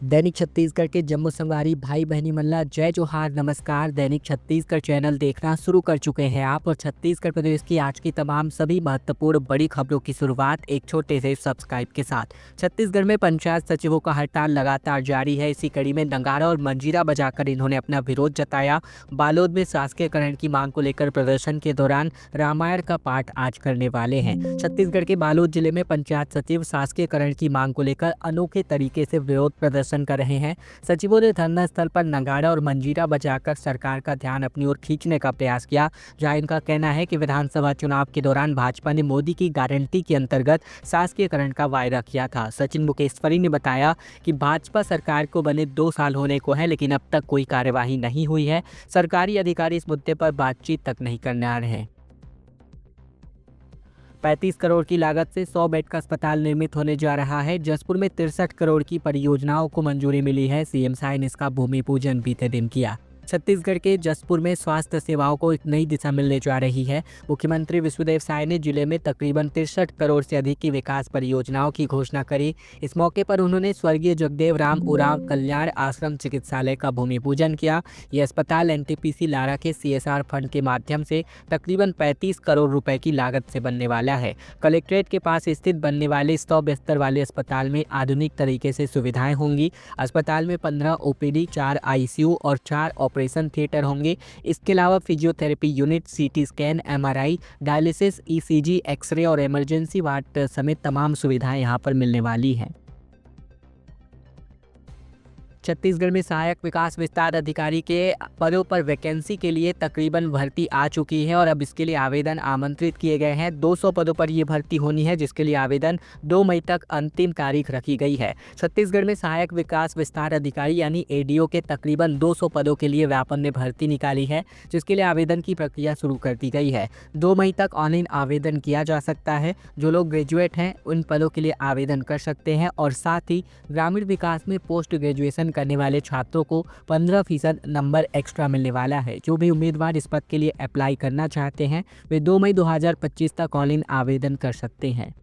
दैनिक छत्तीसगढ़ के जम्मू संगवारी भाई बहनी मल्ला जय जोहार नमस्कार। दैनिक छत्तीसगढ़ चैनल देखना शुरू कर चुके हैं आप और छत्तीसगढ़ प्रदेश की आज की तमाम सभी महत्वपूर्ण बड़ी खबरों की शुरुआत एक छोटे से सब्सक्राइब के साथ। छत्तीसगढ़ में पंचायत सचिवों का हड़ताल लगातार जारी है। इसी कड़ी में नगाड़ा और मंजीरा बजाकर इन्होंने अपना विरोध जताया। बालोद में शासकीयकरण की मांग को लेकर प्रदर्शन के दौरान रामायण का पाठ आज करने वाले हैं। छत्तीसगढ़ के बालोद जिले में पंचायत सचिव शासकीयकरण की मांग को लेकर अनोखे तरीके से विरोध प्रदर्शन कर रहे हैं। सचिवों ने धरना स्थल पर नगाड़ा और मंजीरा बजाकर सरकार का ध्यान अपनी ओर खींचने का प्रयास किया, जहां इनका कहना है कि विधानसभा चुनाव के दौरान भाजपा ने मोदी की गारंटी के अंतर्गत शासकीयकरण का वायदा किया था। सचिन मुकेश्वरी ने बताया कि भाजपा सरकार को बने 2 साल होने को है, लेकिन अब तक कोई कार्यवाही नहीं हुई है। सरकारी अधिकारी इस मुद्दे पर बातचीत तक नहीं करने आ रहे हैं। 35 करोड़ की लागत से 100 बेड का अस्पताल निर्मित होने जा रहा है। जसपुर में 63 करोड़ की परियोजनाओं को मंजूरी मिली है। सीएम साय ने इसका भूमि पूजन बीते दिन किया। छत्तीसगढ़ के जसपुर में स्वास्थ्य सेवाओं को एक नई दिशा मिलने जा रही है। मुख्यमंत्री विष्णुदेव साय ने जिले में तकरीबन 63 करोड़ से अधिक की विकास परियोजनाओं की घोषणा करी। इस मौके पर उन्होंने स्वर्गीय जगदेव राम उरांव कल्याण आश्रम चिकित्सालय का भूमि पूजन किया। यह अस्पताल एनटीपीसी लारा के CSR फंड के माध्यम से तकरीबन 35 करोड़ रुपए की लागत से बनने वाला है। कलेक्ट्रेट के पास स्थित बनने वाले 100 बिस्तर वाले अस्पताल में आधुनिक तरीके से सुविधाएं होंगी। अस्पताल में 15 OPD, 4 ICU और 4 ऑपरेशन थिएटर होंगे। इसके अलावा physiotherapy unit, CT scan, MRI, dialysis, ECG, x-ray और इमरजेंसी वार्ड समेत तमाम सुविधाएं यहां पर मिलने वाली हैं। छत्तीसगढ़ में सहायक विकास विस्तार अधिकारी के पदों पर वैकेंसी के लिए तकरीबन भर्ती आ चुकी है और अब इसके लिए आवेदन आमंत्रित किए गए हैं। 200 पदों पर ये भर्ती होनी है, जिसके लिए आवेदन 2 मई तक अंतिम तारीख रखी गई है। छत्तीसगढ़ में सहायक विकास विस्तार अधिकारी यानी ADO के तकरीबन 200 पदों के लिए व्यापम ने भर्ती निकाली है, जिसके लिए आवेदन की प्रक्रिया शुरू कर दी गई है। 2 मई तक ऑनलाइन आवेदन किया जा सकता है। जो लोग ग्रेजुएट हैं उन पदों के लिए आवेदन कर सकते हैं और साथ ही ग्रामीण विकास में पोस्ट ग्रेजुएशन करने वाले छात्रों को 15% नंबर एक्स्ट्रा मिलने वाला है। जो भी उम्मीदवार इस पद के लिए अप्लाई करना चाहते हैं वे 2 मई 2025 तक ऑनलाइन आवेदन कर सकते हैं।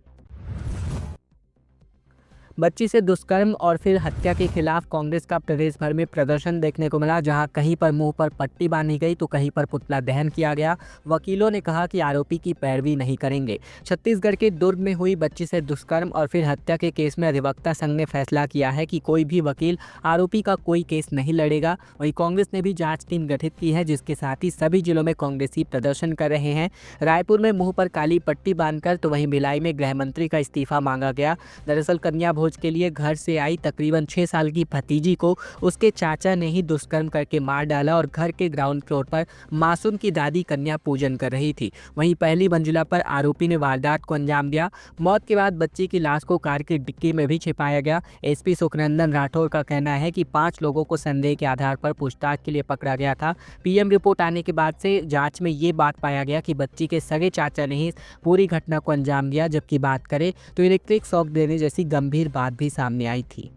बच्ची से दुष्कर्म और फिर हत्या के खिलाफ कांग्रेस का प्रदेश भर में प्रदर्शन देखने को मिला, जहां कहीं पर मुंह पर पट्टी बांधी गई तो कहीं पर पुतला दहन किया गया। वकीलों ने कहा कि आरोपी की पैरवी नहीं करेंगे। छत्तीसगढ़ के दुर्ग में हुई बच्ची से दुष्कर्म और फिर हत्या के केस में अधिवक्ता संघ ने फैसला किया है कि कोई भी वकील आरोपी का कोई केस नहीं लड़ेगा। वहीं कांग्रेस ने भी जाँच टीम गठित की है, जिसके साथ ही सभी जिलों में कांग्रेसी प्रदर्शन कर रहे हैं। रायपुर में मुँह पर काली पट्टी बांधकर तो वहीं भिलाई में गृह मंत्री का इस्तीफा मांगा गया। दरअसल कन्या भोज के लिए घर से आई तकरीबन 6 साल की भतीजी को उसके चाचा ने ही दुष्कर्म करके मार डाला और घर के ग्राउंड फ्लोर पर मासूम की दादी कन्या पूजन कर रही थी। वहीं पहली मंजिला पर आरोपी ने वारदात को अंजाम दिया। मौत के बाद बच्ची की लाश को कार की डिक्की में भी छिपाया गया। SP सुखनंदन राठौर का कहना है कि 5 लोगों को संदेह के आधार पर पूछताछ के लिए पकड़ा गया था। PM रिपोर्ट आने के बाद से जांच में ये बात पाया गया कि बच्ची के सगे चाचा ने ही पूरी घटना को अंजाम दिया। जबकि बात करें तो इलेक्ट्रिक शॉक देने जैसी गंभीर बात भी सामने आई थी।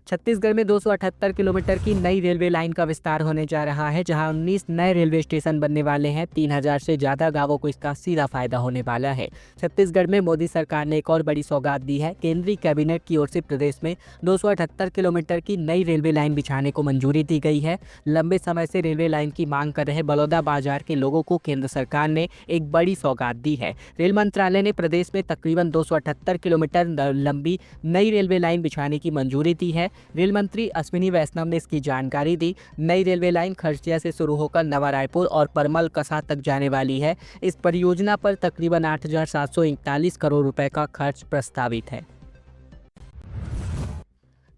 छत्तीसगढ़ में 278 किलोमीटर की नई रेलवे लाइन का विस्तार होने जा रहा है, जहां 19 नए रेलवे स्टेशन बनने वाले हैं। 3000 से ज़्यादा गांवों को इसका सीधा फायदा होने वाला है। छत्तीसगढ़ में मोदी सरकार ने एक और बड़ी सौगात दी है। केंद्रीय कैबिनेट की ओर से प्रदेश में 278 किलोमीटर की नई रेलवे लाइन बिछाने को मंजूरी दी गई है। लंबे समय से रेलवे लाइन की मांग कर रहे बलौदा बाजार के लोगों को केंद्र सरकार ने एक बड़ी सौगात दी है। रेल मंत्रालय ने प्रदेश में तकरीबन 278 किलोमीटर लंबी नई रेलवे लाइन बिछाने की मंजूरी दी है। रेल मंत्री अश्विनी वैष्णव ने इसकी जानकारी दी। नई रेलवे लाइन खरसिया से शुरू होकर नवा रायपुर और परमल कसा तक जाने वाली है। इस परियोजना पर तकरीबन 8,741 करोड़ रुपए का खर्च प्रस्तावित है।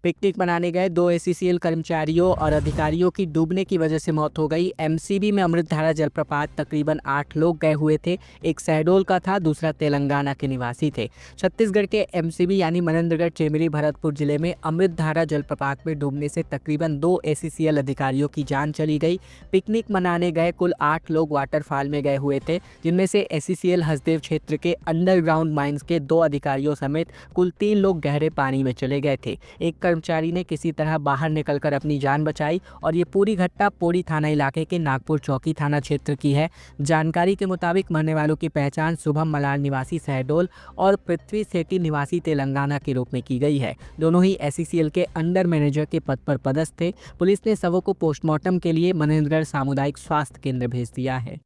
पिकनिक मनाने गए 2 ACCL कर्मचारियों और अधिकारियों की डूबने की वजह से मौत हो गई। MCB में अमृतधारा जलप्रपात तकरीबन 8 लोग गए हुए थे। एक शहडोल का था, दूसरा तेलंगाना के निवासी थे। छत्तीसगढ़ के MCB यानी मनेन्द्रगढ़ चेमरी भरतपुर जिले में अमृतधारा जलप्रपात में डूबने से तकरीबन 2 ACCL अधिकारियों की जान चली गई। पिकनिक मनाने गए कुल 8 लोग वाटरफॉल में गए हुए थे, जिनमें से ACCL हसदेव क्षेत्र के अंडरग्राउंड माइंस के 2 अधिकारियों समेत कुल 3 लोग गहरे पानी में चले गए थे। एक कर्मचारी ने किसी तरह बाहर निकलकर अपनी जान बचाई और ये पूरी घटना पौड़ी थाना इलाके के नागपुर चौकी थाना क्षेत्र की है। जानकारी के मुताबिक मरने वालों की पहचान शुभम मलार निवासी शहडोल और पृथ्वी सेठी निवासी तेलंगाना के रूप में की गई है। दोनों ही SECL के अंडर मैनेजर के पद पर पदस्थ थे। पुलिस ने शवों को पोस्टमार्टम के लिए मनेन्द्रगढ़ सामुदायिक स्वास्थ्य केंद्र भेज दिया है।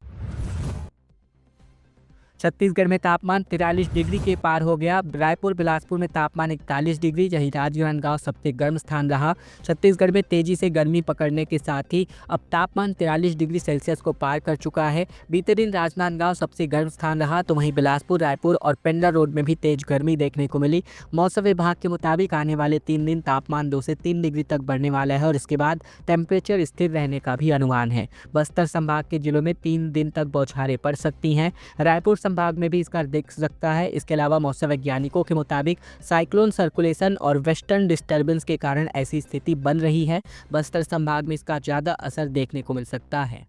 छत्तीसगढ़ में तापमान 43 डिग्री के पार हो गया। रायपुर बिलासपुर में तापमान 41 डिग्री, जहीं राजनांदगांव सबसे गर्म स्थान रहा। छत्तीसगढ़ में तेजी से गर्मी पकड़ने के साथ ही अब तापमान 43 डिग्री सेल्सियस को पार कर चुका है। बीते दिन राजनांदगांव सबसे गर्म स्थान रहा, तो वहीं बिलासपुर, रायपुर और पेंड्रा रोड में भी तेज गर्मी देखने को मिली। मौसम विभाग के मुताबिक आने वाले 3 दिन तापमान 2 से 3 डिग्री तक बढ़ने वाला है और इसके बाद टेम्परेचर स्थिर रहने का भी अनुमान है। बस्तर संभाग के जिलों में 3 दिन तक बौछारें पड़ सकती हैं। रायपुर संभाग में भी इसका दिख सकता है। इसके अलावा मौसम वैज्ञानिकों के मुताबिक साइक्लोन सर्कुलेशन और वेस्टर्न डिस्टर्बेंस के कारण ऐसी स्थिति बन रही है। बस्तर संभाग में इसका ज़्यादा असर देखने को मिल सकता है।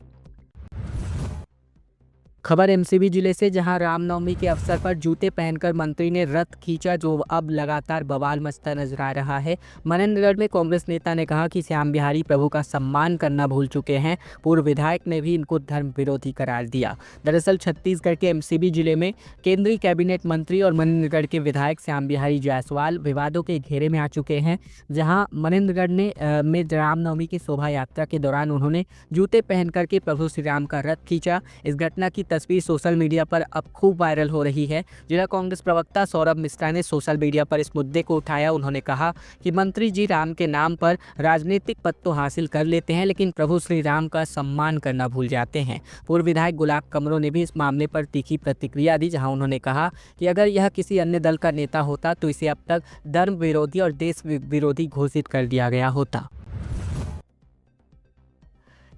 खबर MCB जिले से, जहां रामनवमी के अवसर पर जूते पहनकर मंत्री ने रथ खींचा, जो अब लगातार बवाल मचता नजर आ रहा है। मनेन्द्रगढ़ में कांग्रेस नेता ने कहा कि श्याम बिहारी प्रभु का सम्मान करना भूल चुके हैं। पूर्व विधायक ने भी इनको धर्म विरोधी करार दिया। दरअसल छत्तीसगढ़ के MCB जिले में केंद्रीय कैबिनेट मंत्री और मनेन्द्रगढ़ के विधायक श्याम बिहारी जायसवाल विवादों के घेरे में आ चुके हैं। जहाँ मनेन्द्रगढ़ में रामनवमी की शोभा यात्रा के दौरान उन्होंने जूते पहन करके प्रभु श्री राम का रथ खींचा। इस घटना की तस्वीर सोशल मीडिया पर अब खूब वायरल हो रही है। जिला कांग्रेस प्रवक्ता सौरभ मिश्रा ने सोशल मीडिया पर इस मुद्दे को उठाया। उन्होंने कहा कि मंत्री जी राम के नाम पर राजनीतिक पद तो हासिल कर लेते हैं, लेकिन प्रभु श्री राम का सम्मान करना भूल जाते हैं। पूर्व विधायक गुलाब कमरो ने भी इस मामले पर तीखी प्रतिक्रिया दी, जहां उन्होंने कहा कि अगर यह किसी अन्य दल का नेता होता तो इसे अब तक धर्म विरोधी और देश विरोधी घोषित कर दिया गया होता।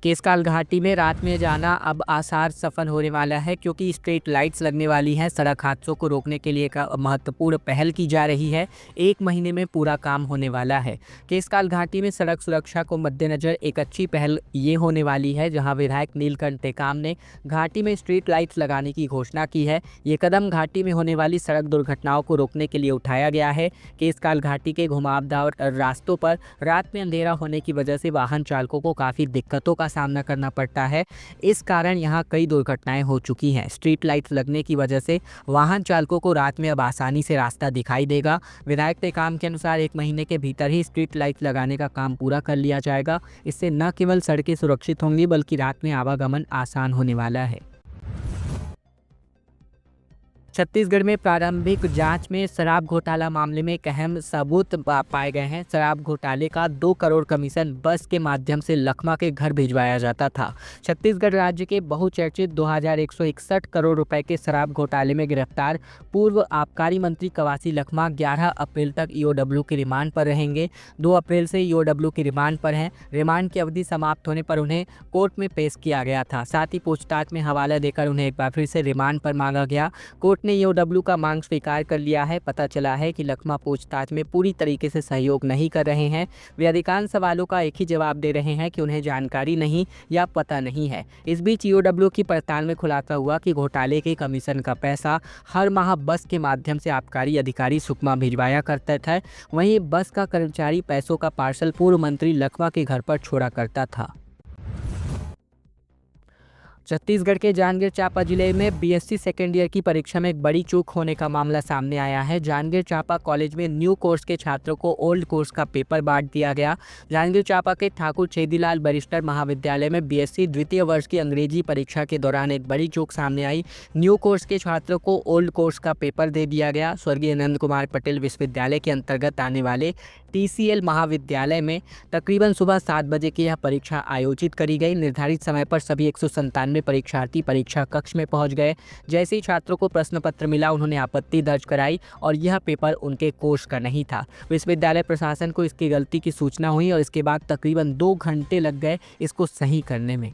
केसकाल घाटी में रात में जाना अब आसार सफल होने वाला है, क्योंकि स्ट्रीट लाइट्स लगने वाली हैं। सड़क हादसों को रोकने के लिए का महत्वपूर्ण पहल की जा रही है। 1 महीने में पूरा काम होने वाला है। केसकाल घाटी में सड़क सुरक्षा को मद्देनजर एक अच्छी पहल ये होने वाली है, जहां विधायक नीलकंठ टेकाम ने घाटी में स्ट्रीट लाइट्स लगाने की घोषणा की है। ये कदम घाटी में होने वाली सड़क दुर्घटनाओं को रोकने के लिए उठाया गया है। केसकाल घाटी के घुमावदार रास्तों पर रात में अंधेरा होने की वजह से वाहन चालकों को काफ़ी दिक्कतों का सामना करना पड़ता है। इस कारण यहां कई दुर्घटनाएं हो चुकी हैं। स्ट्रीट लाइट्स लगने की वजह से वाहन चालकों को रात में अब आसानी से रास्ता दिखाई देगा। विधायक टेकाम के अनुसार 1 महीने के भीतर ही स्ट्रीट लाइट लगाने का काम पूरा कर लिया जाएगा। इससे न केवल सड़कें सुरक्षित होंगी, बल्कि रात में आवागमन आसान होने वाला है। छत्तीसगढ़ में प्रारंभिक जांच में शराब घोटाला मामले में एक अहम सबूत पाए गए हैं। शराब घोटाले का 2 करोड़ कमीशन बस के माध्यम से लखमा के घर भिजवाया जाता था। छत्तीसगढ़ राज्य के बहुचर्चित 2161 करोड़ रुपए के शराब घोटाले में गिरफ्तार पूर्व आबकारी मंत्री कवासी लखमा 11 अप्रैल तक EOW के रिमांड पर रहेंगे। 2 अप्रैल से EOW के रिमांड पर हैं। रिमांड की अवधि समाप्त होने पर उन्हें कोर्ट में पेश किया गया था। साथ ही पूछताछ में हवाला देकर उन्हें एक बार फिर से रिमांड पर मांगा गया। कोर्ट ने EOW का मांग स्वीकार कर लिया है। पता चला है कि लखमा पूछताछ में पूरी तरीके से सहयोग नहीं कर रहे हैं। वे अधिकांश सवालों का एक ही जवाब दे रहे हैं कि उन्हें जानकारी नहीं या पता नहीं है। इस बीच EOW की पड़ताल में खुलासा हुआ कि घोटाले के कमीशन का पैसा हर माह बस के माध्यम से आबकारी अधिकारी सुकमा भिजवाया करता था। वहीं बस का कर्मचारी पैसों का पार्सल पूर्व मंत्री लखमा के घर पर छोड़ा करता था। छत्तीसगढ़ के जांजगीर चांपा जिले में BSc सेकेंड ईयर की परीक्षा में एक बड़ी चूक होने का मामला सामने आया है। जांजगीर चांपा कॉलेज में न्यू कोर्स के छात्रों को ओल्ड कोर्स का पेपर बांट दिया गया। जांजगीर चांपा के ठाकुर छेदीलाल बैरिस्टर महाविद्यालय में BSc द्वितीय वर्ष की अंग्रेजी परीक्षा के दौरान एक बड़ी चूक सामने आई। न्यू कोर्स के छात्रों को ओल्ड कोर्स का पेपर दे दिया गया। स्वर्गीय नंद कुमार पटेल विश्वविद्यालय के अंतर्गत आने वाले TCL महाविद्यालय में तकरीबन सुबह 7 बजे की यह परीक्षा आयोजित करी गई। निर्धारित समय पर सभी 197 परीक्षार्थी परीक्षा कक्ष में पहुंच गए। जैसे ही छात्रों को प्रश्न पत्र मिला, उन्होंने आपत्ति दर्ज कराई और यह पेपर उनके कोर्स का नहीं था। विश्वविद्यालय प्रशासन को इसकी गलती की सूचना हुई और इसके बाद तकरीबन 2 घंटे लग गए इसको सही करने में।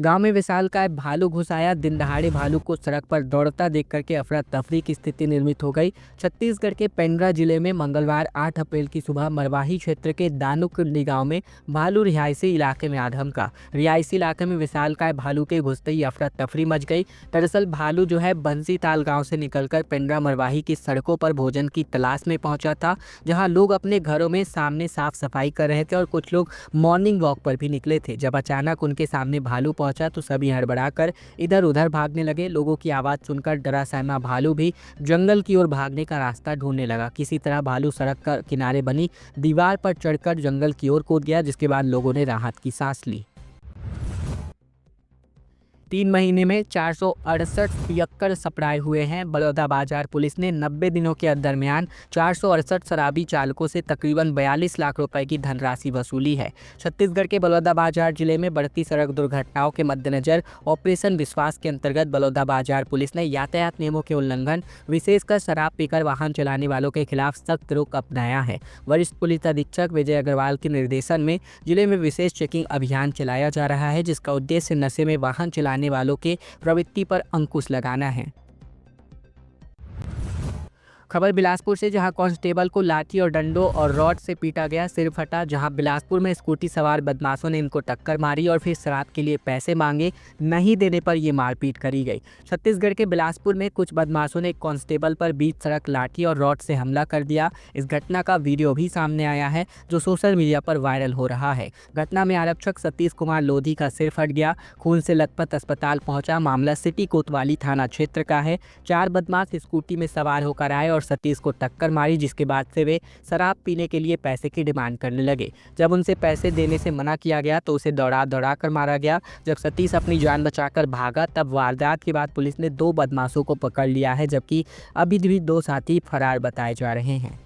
गांव में विशालकाय भालू घुस आया। दिन दहाड़े भालू को सड़क पर दौड़ता देख करके अफरा तफरी की स्थिति निर्मित हो गई। छत्तीसगढ़ के पेंड्रा जिले में मंगलवार 8 अप्रैल की सुबह मरवाही क्षेत्र के दानुकुंडी गांव में भालू रिहायशी इलाके में आधमका। रिहायशी इलाके में विशालकाय भालू के घुसते ही अफरा तफरी मच गई। दरअसल भालू जो है बंसी ताल गाँव से निकलकर पेंड्रा मरवाही की सड़कों पर भोजन की तलाश में पहुंचा था, जहाँ लोग अपने घरों में सामने साफ सफाई कर रहे थे और कुछ लोग मॉर्निंग वॉक पर भी निकले थे। जब अचानक उनके सामने भालू पहुंचा तो सभी हड़बड़ाकर इधर उधर भागने लगे। लोगों की आवाज़ सुनकर डरा सहमा भालू भी जंगल की ओर भागने का रास्ता ढूंढने लगा। किसी तरह भालू सड़क का किनारे बनी दीवार पर चढ़कर जंगल की ओर कूद गया, जिसके बाद लोगों ने राहत की सांस ली। 3 महीने में 468 पियक्कड़ सपड़ाए हुए हैं। बलौदाबाजार पुलिस ने 90 दिनों के दरमियान 468 शराबी चालकों से तकरीबन 42 लाख रुपए की धनराशि वसूली है। छत्तीसगढ़ के बलौदाबाजार जिले में बढ़ती सड़क दुर्घटनाओं के मद्देनजर ऑपरेशन विश्वास के अंतर्गत बलौदाबाजार पुलिस ने यातायात नियमों के उल्लंघन, विशेषकर शराब पीकर वाहन चलाने वालों के खिलाफ सख्त रुख अपनाया है। वरिष्ठ पुलिस अधीक्षक विजय अग्रवाल के निर्देशन में जिले में विशेष चेकिंग अभियान चलाया जा रहा है, जिसका उद्देश्य नशे में वाहन चलाने वालों के प्रवृत्ति पर अंकुश लगाना है। खबर बिलासपुर से, जहां कांस्टेबल को लाठी और डंडों और रॉड से पीटा गया, सिर फटा। जहां बिलासपुर में स्कूटी सवार बदमाशों ने इनको टक्कर मारी और फिर शराब के लिए पैसे मांगे, नहीं देने पर ये मारपीट करी गई। छत्तीसगढ़ के बिलासपुर में कुछ बदमाशों ने कांस्टेबल पर बीच सड़क लाठी और रॉड से हमला कर दिया। इस घटना का वीडियो भी सामने आया है, जो सोशल मीडिया पर वायरल हो रहा है। घटना में आरक्षक सतीश कुमार लोधी का सिर फट गया, खून से लथपथ अस्पताल पहुंचा। मामला सिटी कोतवाली थाना क्षेत्र का है। 4 बदमाश स्कूटी में सवार होकर आए और सतीश को टक्कर मारी, जिसके बाद से वे शराब पीने के लिए पैसे की डिमांड करने लगे। जब उनसे पैसे देने से मना किया गया तो उसे दौड़ा दौड़ा कर मारा गया। जब सतीश अपनी जान बचाकर भागा, तब वारदात के बाद पुलिस ने 2 बदमाशों को पकड़ लिया है, जबकि अभी भी 2 साथी फरार बताए जा रहे हैं।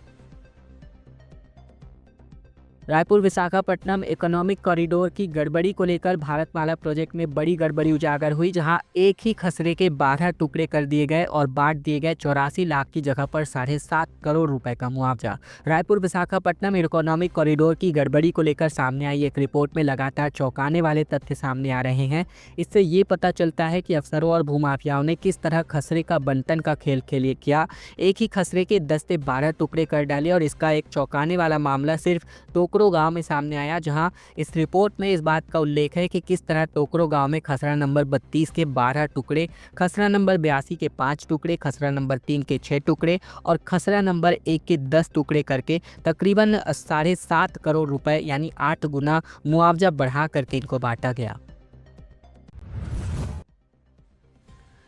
रायपुर विशाखापट्टनम इकोनॉमिक कॉरिडोर की गड़बड़ी को लेकर भारतमाला प्रोजेक्ट में बड़ी गड़बड़ी उजागर हुई, जहां एक ही खसरे के 12 टुकड़े कर दिए गए और बांट दिए गए 84 लाख की जगह पर 7.5 करोड़ रुपए का मुआवजा। रायपुर विशाखापट्टनम इकोनॉमिक कॉरिडोर की गड़बड़ी को लेकर सामने आई एक रिपोर्ट में लगातार चौंकाने वाले तथ्य सामने आ रहे हैं। इससे ये पता चलता है कि अफसरों और भूमाफियाओं ने किस तरह खसरे का बंटन का खेल किया। एक ही खसरे के 10 से 12 टुकड़े कर डाले और इसका एक चौंकाने वाला मामला सिर्फ टोकरो गांव में सामने आया, जहां इस रिपोर्ट में इस बात का उल्लेख है कि किस तरह टोकरो गांव में खसरा नंबर 32 के 12 टुकड़े, खसरा नंबर 82 के 5 टुकड़े, खसरा नंबर 3 के 6 टुकड़े और खसरा नंबर 1 के 10 टुकड़े करके तकरीबन 7.5 करोड़ रुपए यानी 8 गुना मुआवजा बढ़ा करके इनको बांटा गया।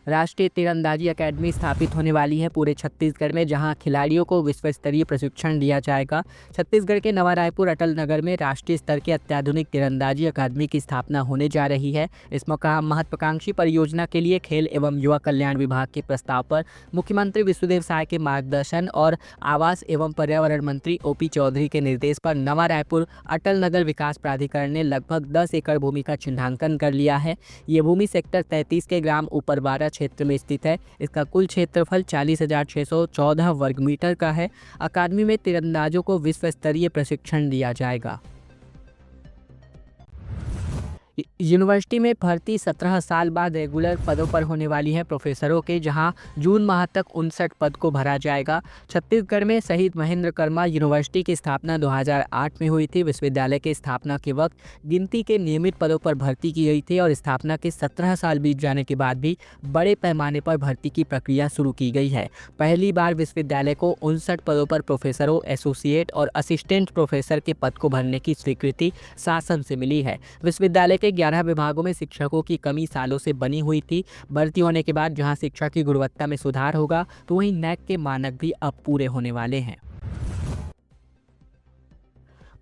राष्ट्रीय तीरंदाजी अकेडमी स्थापित होने वाली है पूरे छत्तीसगढ़ में, जहां खिलाड़ियों को विश्व स्तरीय प्रशिक्षण दिया जाएगा। छत्तीसगढ़ के नवा रायपुर अटल नगर में राष्ट्रीय स्तर के अत्याधुनिक तीरंदाजी अकादमी की स्थापना होने जा रही है। इस महत्वाकांक्षी परियोजना के लिए खेल एवं युवा कल्याण विभाग के प्रस्ताव पर मुख्यमंत्री विष्णुदेव साय के मार्गदर्शन और आवास एवं पर्यावरण मंत्री OP चौधरी के निर्देश पर नवा रायपुर अटल नगर विकास प्राधिकरण ने लगभग 10 एकड़ भूमि का चिन्हांकन कर लिया है। ये भूमि सेक्टर 33 के ग्राम ऊपरबारा क्षेत्र में स्थित है। इसका कुल क्षेत्रफल 40,614 वर्ग मीटर का है। अकादमी में तीरंदाजों को विश्व स्तरीय प्रशिक्षण दिया जाएगा। यूनिवर्सिटी में भर्ती 17 साल बाद रेगुलर पदों पर होने वाली है प्रोफेसरों के, जहां जून माह तक 59 पद को भरा जाएगा। छत्तीसगढ़ में शहीद महेंद्र कर्मा यूनिवर्सिटी की स्थापना 2008 में हुई थी। विश्वविद्यालय के स्थापना के वक्त गिनती के नियमित पदों पर भर्ती की गई थी और स्थापना के 17 साल बीत जाने के बाद भी बड़े पैमाने पर भर्ती की प्रक्रिया शुरू की गई है। पहली बार विश्वविद्यालय को 59 पदों पर प्रोफेसरों, एसोसिएट और असिस्टेंट प्रोफेसर के पद को भरने की स्वीकृति शासन से मिली है। विश्वविद्यालय के 11 विभागों में शिक्षकों की कमी सालों से बनी हुई थी। भर्ती होने के बाद जहां शिक्षा की गुणवत्ता में सुधार होगा, तो वहीं NAC के मानक भी अब पूरे होने वाले हैं।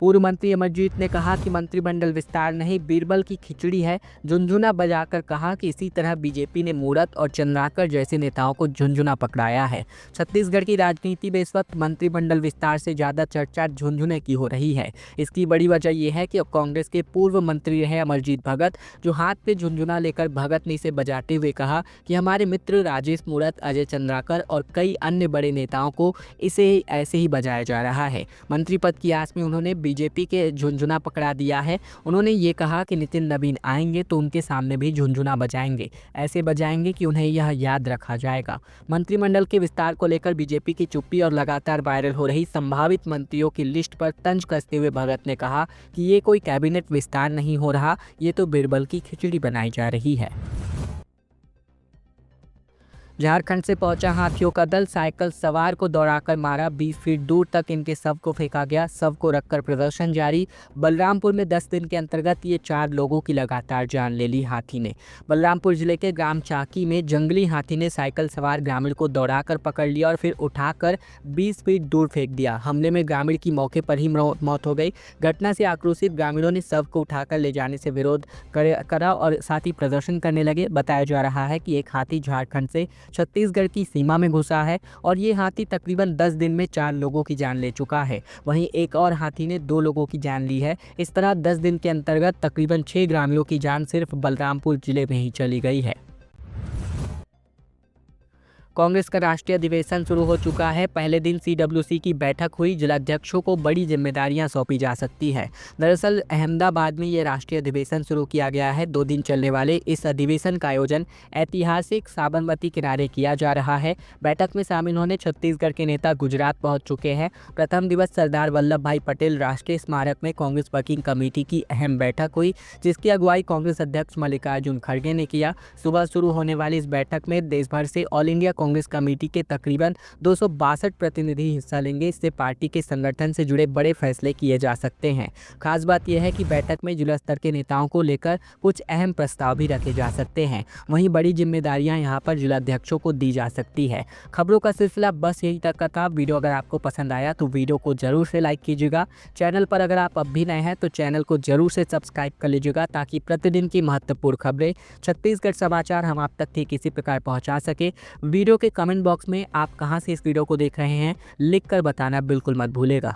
पूर्व मंत्री अमरजीत ने कहा कि मंत्रिमंडल विस्तार नहीं, बीरबल की खिचड़ी है। झुनझुना बजाकर कहा कि इसी तरह बीजेपी ने मूरत और चंद्राकर जैसे नेताओं को झुनझुना पकड़ाया है। छत्तीसगढ़ की राजनीति में इस वक्त मंत्रिमंडल विस्तार से ज़्यादा चर्चा झुनझुने की हो रही है। इसकी बड़ी वजह यह है कि अब कांग्रेस के पूर्व मंत्री रहे अमरजीत भगत, जो हाथ पे झुनझुना लेकर भगतनी से बजाते हुए कहा कि हमारे मित्र राजेश मूरत, अजय चंद्राकर और कई अन्य बड़े नेताओं को इसे ऐसे ही बजाया जा रहा है। मंत्री पद की आस में उन्होंने बीजेपी के झुंझुना पकड़ा दिया है। उन्होंने ये कहा कि नितिन नवीन आएंगे तो उनके सामने भी झुंझुना बजाएंगे, ऐसे बजाएंगे कि उन्हें यह याद रखा जाएगा। मंत्रिमंडल के विस्तार को लेकर बीजेपी की चुप्पी और लगातार वायरल हो रही संभावित मंत्रियों की लिस्ट पर तंज कसते हुए भगत ने कहा कि ये कोई कैबिनेट विस्तार नहीं हो रहा, ये तो बिरबल की खिचड़ी बनाई जा रही है। झारखंड से पहुंचा हाथियों का दल, साइकिल सवार को दौड़ाकर मारा, 20 फीट दूर तक इनके शव को फेंका गया, शव को रखकर प्रदर्शन जारी। बलरामपुर में 10 दिन के अंतर्गत ये 4 लोगों की लगातार जान ले ली हाथी ने। बलरामपुर जिले के ग्राम चाकी में जंगली हाथी ने साइकिल सवार ग्रामीण को दौड़ाकर पकड़ लिया और फिर उठाकर 20 फीट दूर फेंक दिया। हमले में ग्रामीण की मौके पर ही मौत हो गई। घटना से आक्रोशित ग्रामीणों ने शव को उठाकर ले जाने से विरोध करा और साथ ही प्रदर्शन करने लगे। बताया जा रहा है कि एक हाथी झारखंड से छत्तीसगढ़ की सीमा में घुसा है और ये हाथी तकरीबन 10 दिन में 4 लोगों की जान ले चुका है। वहीं एक और हाथी ने 2 लोगों की जान ली है। इस तरह 10 दिन के अंतर्गत तकरीबन 6 ग्रामीणों की जान सिर्फ बलरामपुर जिले में ही चली गई है। कांग्रेस का राष्ट्रीय अधिवेशन शुरू हो चुका है। पहले दिन सीडब्ल्यूसी की बैठक हुई। जिलाध्यक्षों को बड़ी जिम्मेदारियां सौंपी जा सकती है। दरअसल अहमदाबाद में ये राष्ट्रीय अधिवेशन शुरू किया गया है। 2 दिन चलने वाले इस अधिवेशन का आयोजन ऐतिहासिक साबरमती किनारे किया जा रहा है। बैठक में शामिल होने छत्तीसगढ़ के नेता गुजरात पहुंच चुके हैं। प्रथम दिवस सरदार वल्लभ भाई पटेल राष्ट्रीय स्मारक में कांग्रेस वर्किंग कमेटी की अहम बैठक हुई, जिसकी अगुवाई कांग्रेस अध्यक्ष मल्लिकार्जुन खड़गे ने किया। सुबह शुरू होने वाली इस बैठक में देश भर से ऑल इंडिया कांग्रेस कमेटी के तकरीबन 262 प्रतिनिधि हिस्सा लेंगे। इससे पार्टी के संगठन से जुड़े बड़े फैसले किए जा सकते हैं। खास बात यह है कि बैठक में जिला स्तर के नेताओं को लेकर कुछ अहम प्रस्ताव भी रखे जा सकते हैं। वहीं बड़ी जिम्मेदारियां यहां पर जिलाध्यक्षों को दी जा सकती है। खबरों का सिलसिला बस यही तक का था। वीडियो अगर आपको पसंद आया तो वीडियो को जरूर से लाइक कीजिएगा। चैनल पर अगर आप अब भी नए हैं तो चैनल को जरूर से सब्सक्राइब कर लीजिएगा, ताकि प्रतिदिन की महत्वपूर्ण खबरें, छत्तीसगढ़ समाचार हम आप तक ठीक इसी प्रकार पहुंचा सके। वीडियो के कमेंट बॉक्स में आप कहां से इस वीडियो को देख रहे हैं लिख कर बताना बिल्कुल मत भूलेगा।